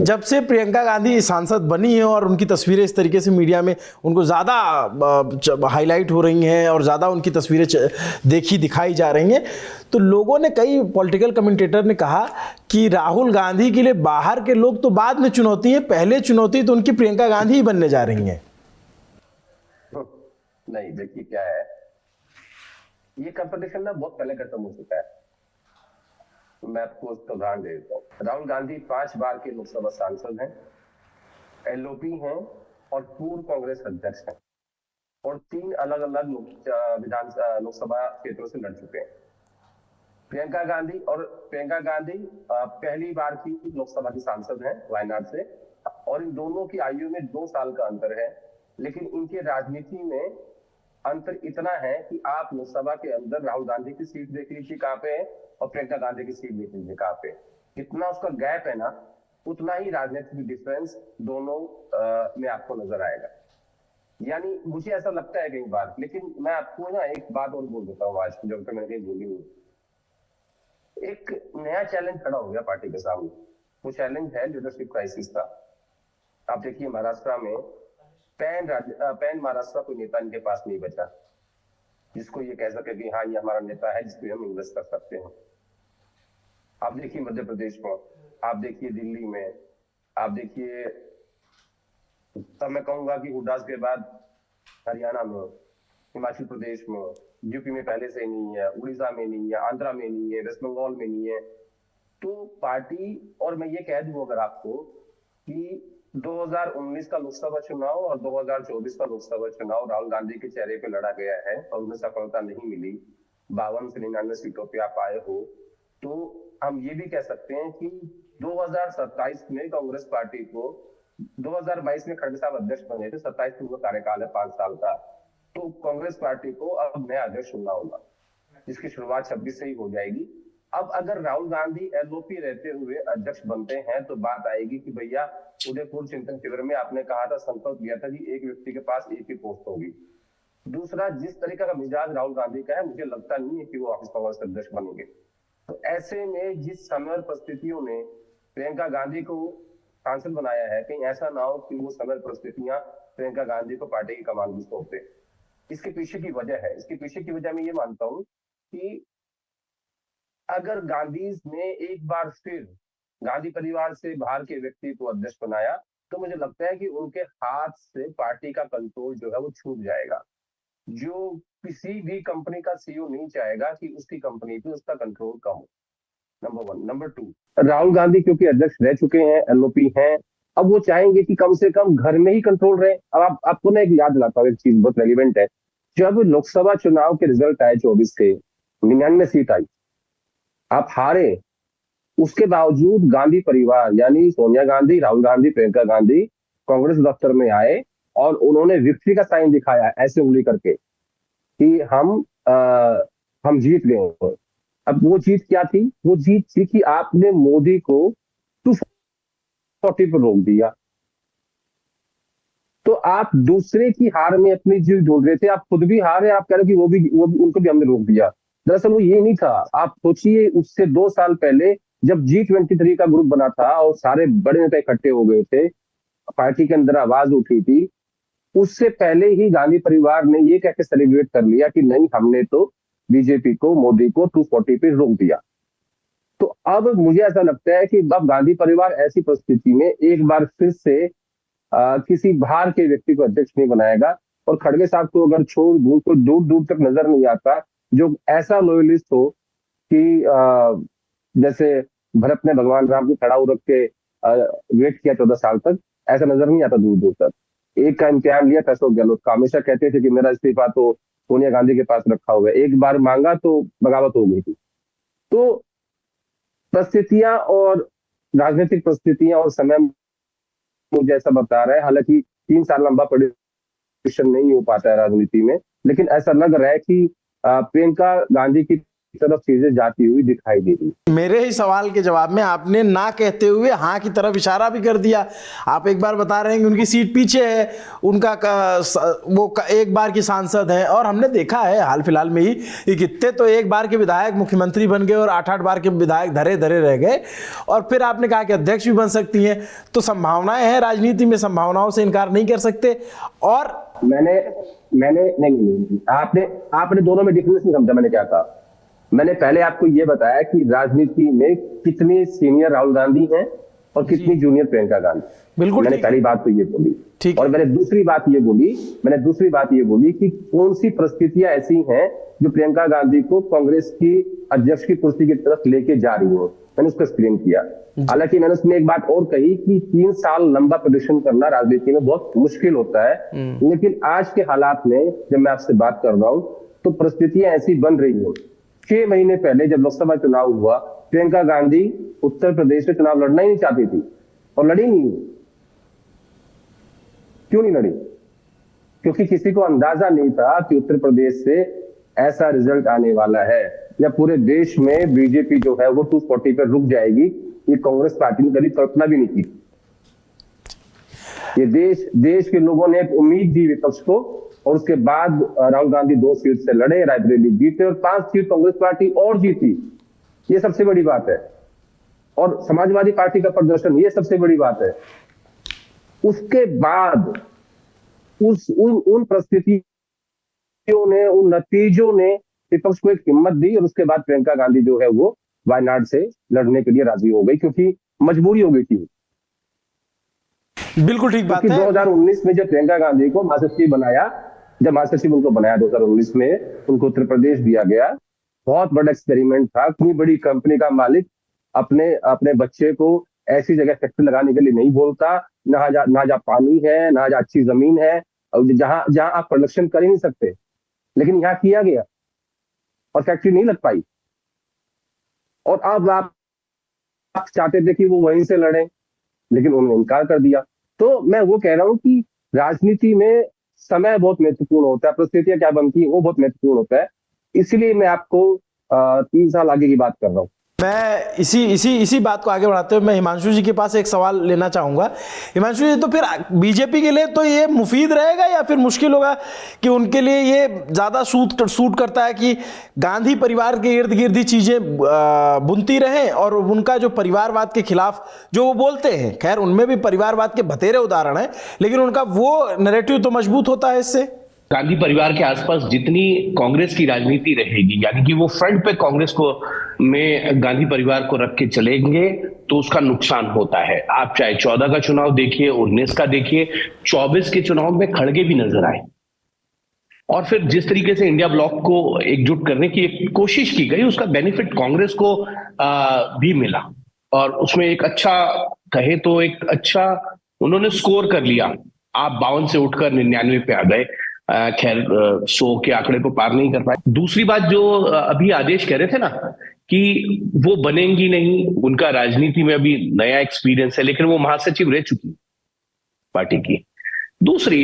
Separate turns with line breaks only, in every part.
जब से प्रियंका गांधी सांसद बनी है और उनकी तस्वीरें इस तरीके से मीडिया में उनको ज़्यादा हाईलाइट हो रही हैं और ज़्यादा उनकी तस्वीरें दिखाई जा रही हैं, तो लोगों ने, कई पॉलिटिकल कमेंटेटर ने कहा कि राहुल गांधी के लिए बाहर के लोग तो बाद में चुनौती है, पहले चुनौती तो उनकी प्रियंका गांधी ही बनने जा रही हैं।
नहीं, देखिए क्या है, ये कंपटीशन ना बहुत पहले खत्म हो चुका है। मैं आपको उसका उदाहरण दे देता हूँ। राहुल गांधी 5 बार के लोकसभा सांसद हैं, एलओपी हैं और पूर्व कांग्रेस अध्यक्ष हैं और 3 अलग अलग लोकसभा क्षेत्रों से लड़ चुके हैं। प्रियंका गांधी पहली बार की लोकसभा की सांसद हैं वायनाड से, और इन दोनों की आयु में 2 साल का अंतर है, लेकिन इनकी राजनीति में अंतर इतना है कि आप लोकसभा के अंदर राहुल गांधी की सीट देख लीजिए कहाँ पे है और प्रियंका गांधी की सीट देख लीजिए कहाँ पे। जितना उसका गैप है ना, उतना ही राजनीतिक डिफरेंस दोनों में आपको नजर आएगा। यानी मुझे ऐसा लगता है कई बार, लेकिन मैं आपको ना एक बात और बोल देता हूँ आज, जो मैंने कहीं बोली नहीं। एक नया चैलेंज खड़ा हो गया पार्टी के सामने। वो चैलेंज है लीडरशिप क्राइसिस का। आप देखिए महाराष्ट्र में पैन महाराष्ट्र कोई नेता इनके पास नहीं बचा जिसको ये कह सके कि हाँ ये हमारा नेता है जिसको हम इन्वेस्ट कर सकते हैं। आप देखिए मध्य प्रदेश में, आप देखिए दिल्ली में, आप देखिए, तब मैं कहूंगा कि हुड्डा के बाद हरियाणा में, हिमाचल प्रदेश में, यूपी में पहले से नहीं है, उड़ीसा में नहीं है, आंध्रा में नहीं है, वेस्ट बंगाल में नहीं है। तो पार्टी, और मैं ये कह दूं अगर आपको कि 2019 का लोकसभा चुनाव और 2024 का लोकसभा चुनाव राहुल गांधी के चेहरे पे लड़ा गया है और उन्हें सफलता नहीं मिली, 52 से 99 सीटों पे आप आए हो, तो हम ये भी कह सकते हैं कि 2027 में कांग्रेस पार्टी को, 2022 में खड़गे साहब अध्यक्ष बने थे, 27 में उनका कार्यकाल है 5 साल का, तो कांग्रेस पार्टी को अब नया अध्यक्ष चुनना होगा जिसकी शुरुआत 26 से ही हो जाएगी। अब अगर राहुल गांधी एलओपी रहते हुए अध्यक्ष बनते हैं तो बात आएगी कि भैया उदयपुर चिंतन शिविर में आपने कहा था, संकल्प लिया था कि एक व्यक्ति के पास एक ही पोस्ट होगी। दूसरा, जिस तरीके का मिजाज राहुल गांधी का है, मुझे लगता नहीं है कि वो ऑफिस कांग्रेस के अध्यक्ष बनेंगे। तो ऐसे में जिस समय और परिस्थितियों ने प्रियंका गांधी को सांसद बनाया है, कहीं ऐसा ना हो कि वो समय परिस्थितियां प्रियंका गांधी को पार्टी की कमान भी सौंप दे। इसके पीछे की वजह है, इसके पीछे की वजह मैं ये मानता हूं कि अगर गांधी ने एक बार फिर गांधी परिवार से बाहर के व्यक्ति को अध्यक्ष बनाया तो मुझे लगता है कि उनके हाथ से पार्टी का कंट्रोल जो है वो छूट जाएगा। जो किसी भी कंपनी का सीईओ नहीं चाहेगा कि उसकी कंपनी पे उसका कंट्रोल कम हो, नंबर 1। नंबर 2, राहुल गांधी क्योंकि अध्यक्ष रह चुके हैं, एलओपी हैं, अब वो चाहेंगे कि कम से कम घर में ही कंट्रोल रहे। अब आपको ना एक याद दिलाता हूँ, एक चीज बहुत रेलिवेंट है। जब लोकसभा चुनाव के रिजल्ट आए 24 के, 99 सीट आई, आप हारे, उसके बावजूद गांधी परिवार यानी सोनिया गांधी, राहुल गांधी, प्रियंका गांधी कांग्रेस दफ्तर में आए और उन्होंने विक्ट्री का साइन दिखाया ऐसे उंगली करके कि हम जीत गए। अब वो जीत क्या थी? वो जीत थी कि आपने मोदी को 240 पर रोक दिया। तो आप दूसरे की हार में अपनी जीत ढूंढ रहे थे, आप खुद भी हारे, आप कह रहे कि वो भी उनको भी हमने रोक दिया। दरअसल वो ये नहीं था। आप सोचिए, उससे 2 साल पहले जब G23 का ग्रुप बना था और सारे बड़े नेता इकट्ठे हो गए थे, पार्टी के अंदर आवाज उठी थी, उससे पहले ही गांधी परिवार ने ये कहकर सेलिब्रेट कर लिया कि नहीं, हमने तो बीजेपी को, मोदी को 240 पे रोक दिया। तो अब मुझे ऐसा लगता है कि अब गांधी परिवार ऐसी परिस्थिति में एक बार फिर से किसी बाहर के व्यक्ति को अध्यक्ष नहीं बनाएगा। और खड़गे साहब को अगर छोड़ दूं तो दूर दूर तक नजर नहीं आता जो ऐसा लॉयलिस्ट हो कि जैसे भरत ने भगवान राम को खड़ा रख के वेट किया 14 साल तक, ऐसा नजर नहीं आता दूर दूर तक। एक का इम्तिहान लिया था अशोक गहलोत का, हमेशा कहते थे कि मेरा इस्तीफा तो सोनिया गांधी के पास रखा हुआ है, एक बार मांगा तो बगावत हो गई थी। तो परिस्थितियां और राजनीतिक परिस्थितियां और समय मुझे ऐसा बता रहा है, हालांकि 3 साल लंबा प्रेडिक्शन नहीं हो पाता है राजनीति में, लेकिन ऐसा लग रहा है कि प्रियंका गांधी की तरफ चीजें जाती हुई दिखाई दे रही।
मेरे ही सवाल के जवाब में आपने ना कहते हुए हाँ की तरफ इशारा भी कर दिया। आप एक बार बता रहे हैं कि उनकी सीट पीछे है, एक बार की सांसद हैं, और हमने देखा है हाल फिलहाल में ही कि कितने तो एक बार के विधायक मुख्यमंत्री बन गए और 8-8 बार के विधायक धरे धरे रह गए, और फिर आपने कहा कि अध्यक्ष भी बन सकती हैं। तो संभावनाएं हैं, राजनीति में संभावनाओं से इनकार नहीं कर सकते। और
मैंने नहीं, आपने दोनों में डिफरेंस नहीं समझा। मैंने क्या कहा? मैंने पहले आपको यह बताया कि राजनीति में कितने सीनियर राहुल गांधी हैं और कितनी जूनियर प्रियंका गांधी।
बिल्कुल,
मैंने पहली बात तो ये बोली,
ठीक।
और मैंने दूसरी बात ये बोली कि कौन सी परिस्थितियां ऐसी हैं जो प्रियंका गांधी को कांग्रेस की अध्यक्ष की कुर्सी की तरफ लेके जा रही हो, मैंने उसको एक्सप्लेन किया। हालांकि मैंने उसमें एक बात और कही कि 3 साल लंबा प्रदर्शन करना राजनीति में बहुत मुश्किल होता है, लेकिन आज के हालात में जब मैं आपसे बात कर रहा हूं तो परिस्थितियां ऐसी बन रही हो। 6 महीने पहले जब लोकसभा चुनाव हुआ, प्रियंका गांधी उत्तर प्रदेश में चुनाव लड़ना ही नहीं चाहती थी और लड़ी नहीं। क्यों नहीं लड़ी? क्योंकि किसी को अंदाजा नहीं था कि उत्तर प्रदेश से ऐसा रिजल्ट आने वाला है, या पूरे देश में बीजेपी जो है वो 240 पर रुक जाएगी। ये कांग्रेस पार्टी ने कभी कल्पना भी नहीं की। ये देश के लोगों ने एक उम्मीद दी विपक्ष को, और उसके बाद राहुल गांधी 2 सीट से लड़े, रायबरेली जीते, और 5 सीट कांग्रेस पार्टी और जीती। ये सबसे बड़ी बात है। और समाजवादी पार्टी का प्रदर्शन, ये सबसे बड़ी बात है। उसके बाद उन परिस्थितियों ने, उन नतीजों ने विपक्ष को एक हिम्मत दी, और उसके बाद प्रियंका गांधी जो है वो वायनाड से लड़ने के लिए राजी हो गई, क्योंकि मजबूरी हो गई थी।
बिल्कुल ठीक बात है।
2019 में जब प्रियंका गांधी को महासचिव बनाया, जब महासचिव उनको बनाया 2019 में, उनको उत्तर प्रदेश दिया गया। बहुत बड़ा एक्सपेरिमेंट था। इतनी बड़ी कंपनी का मालिक अपने बच्चे को ऐसी जगह फैक्ट्री लगाने के लिए नहीं बोलता, ना जहाँ पानी है, ना जहाँ अच्छी जमीन है, और जहां आप प्रोडक्शन कर ही नहीं सकते, लेकिन यहाँ किया गया और फैक्ट्री नहीं लग पाई। और अब आप चाहते थे कि वो वहीं से लड़े, लेकिन उन्होंने इनकार कर दिया। तो मैं वो कह रहा हूं कि राजनीति में समय बहुत महत्वपूर्ण होता है, परिस्थितियां क्या बनती है वो बहुत महत्वपूर्ण होता है। इसलिए मैं आपको 3 साल आगे की बात कर रहा हूं।
मैं इसी बात को आगे बढ़ाते हुए मैं हिमांशु जी के पास एक सवाल लेना चाहूंगा। हिमांशु जी, तो फिर बीजेपी के लिए तो ये मुफीद रहेगा या फिर मुश्किल होगा कि उनके लिए ये ज़्यादा सूट करता है कि गांधी परिवार के इर्द गिर्द ही चीज़ें बुनती रहें, और उनका जो परिवारवाद के खिलाफ जो वो बोलते हैं, खैर उनमें भी परिवारवाद के बतेरे उदाहरण हैं, लेकिन उनका वो नैरेटिव तो मजबूत होता है इससे।
गांधी परिवार के आसपास जितनी कांग्रेस की राजनीति रहेगी, यानी कि वो फ्रंट पे कांग्रेस को में गांधी परिवार को रख के चलेंगे, तो उसका नुकसान होता है। आप चाहे 14 का चुनाव देखिए, 19 का देखिए, 24 के चुनाव में खड़गे भी नजर आए, और फिर जिस तरीके से इंडिया ब्लॉक को एकजुट करने की एक कोशिश की गई, उसका बेनिफिट कांग्रेस को भी मिला, और उसमें एक अच्छा कहे तो एक अच्छा उन्होंने स्कोर कर लिया। आप 52 से उठकर 99 पे आ गए। खैर 100 के आंकड़े को पार नहीं कर पाए। दूसरी बात जो अभी आदेश कह रहे थे ना कि वो बनेंगी नहीं, उनका राजनीति में अभी नया एक्सपीरियंस है, लेकिन वो महासचिव रह चुकी पार्टी की। दूसरी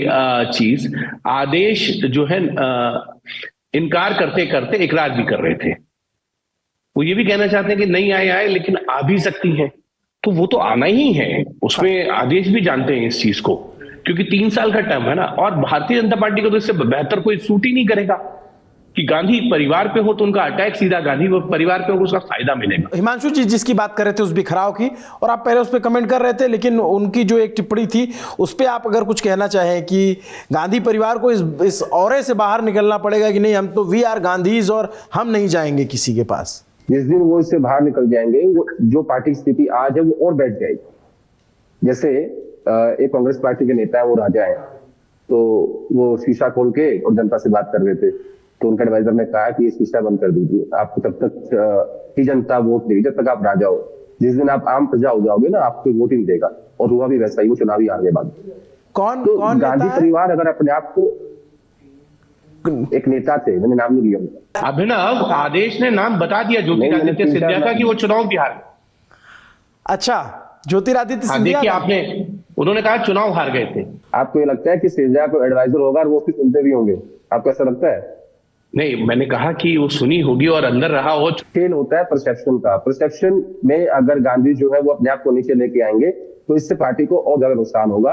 चीज, आदेश जो है इनकार करते करते इकरार भी कर रहे थे। वो ये भी कहना चाहते हैं कि नहीं आए लेकिन आ भी सकती हैं, तो वो तो आना ही है। उसमें आदेश भी जानते हैं इस चीज को, क्योंकि 3 साल का टर्म है ना, और भारतीय जनता पार्टी को तो इससे बेहतर कोई सूट ही नहीं करेगा कि गांधी परिवार पे हो तो उनका अटैक सीधा गांधी परिवार पे हो, उसका फायदा मिलेगा।
हिमांशु जी जिसकी बात कर रहे थे उस बिखराव की, और आप पहले उस पर कमेंट कर रहे थे, लेकिन उनकी जो एक टिप्पणी थी उस पर आप अगर कुछ कहना चाहें कि गांधी परिवार को इस औरे से बाहर निकलना पड़ेगा कि नहीं, हम तो वी आर गांधीज और हम नहीं जाएंगे किसी के पास।
जिस दिन वो इससे बाहर निकल जाएंगे, वो जो पार्टी की स्थिति आज है वो और बैठ जाएगी। जैसे एक कांग्रेस पार्टी के नेता है, वो राजा है, तो वो शीशा खोल के और जनता से बात कर रहे थे, तो उनके एडवाइजर ने कहा कि ये शीशा बंद कर दीजिए, आपको तब तक ही जनता वोट देगी जब तक आप राजा हो। जिस दिन आप आम प्रजा हो जाओगे ना, आपको वोट ही नहीं देगा। और हुआ भी वैसा ही, वो चुनावी हार गए बाद।
कौन
गांधी परिवार अगर अपने आप को, एक नेता थे, मैंने नाम नहीं लिया,
अभिनव आदेश ने नाम बता दिया ज्योतिरादित्य सिंधिया का कि वो चुनाव भी हार गए।
अच्छा, ज्योतिरादित्य सिंधिया,
देखिए आपने, उन्होंने कहा चुनाव हार गए थे।
आपको ये लगता है कि सिंधिया को एडवाइजर होगा और वो उसकी सुनते भी होंगे? आपको ऐसा लगता है?
नहीं, मैंने कहा कि वो सुनी होगी और अंदर रहा हो।
खेल होता है परसेप्शन का। परसेप्शन में अगर गांधी जो है वो अपने आप को नीचे लेके आएंगे तो इससे पार्टी को और ज्यादा नुकसान होगा।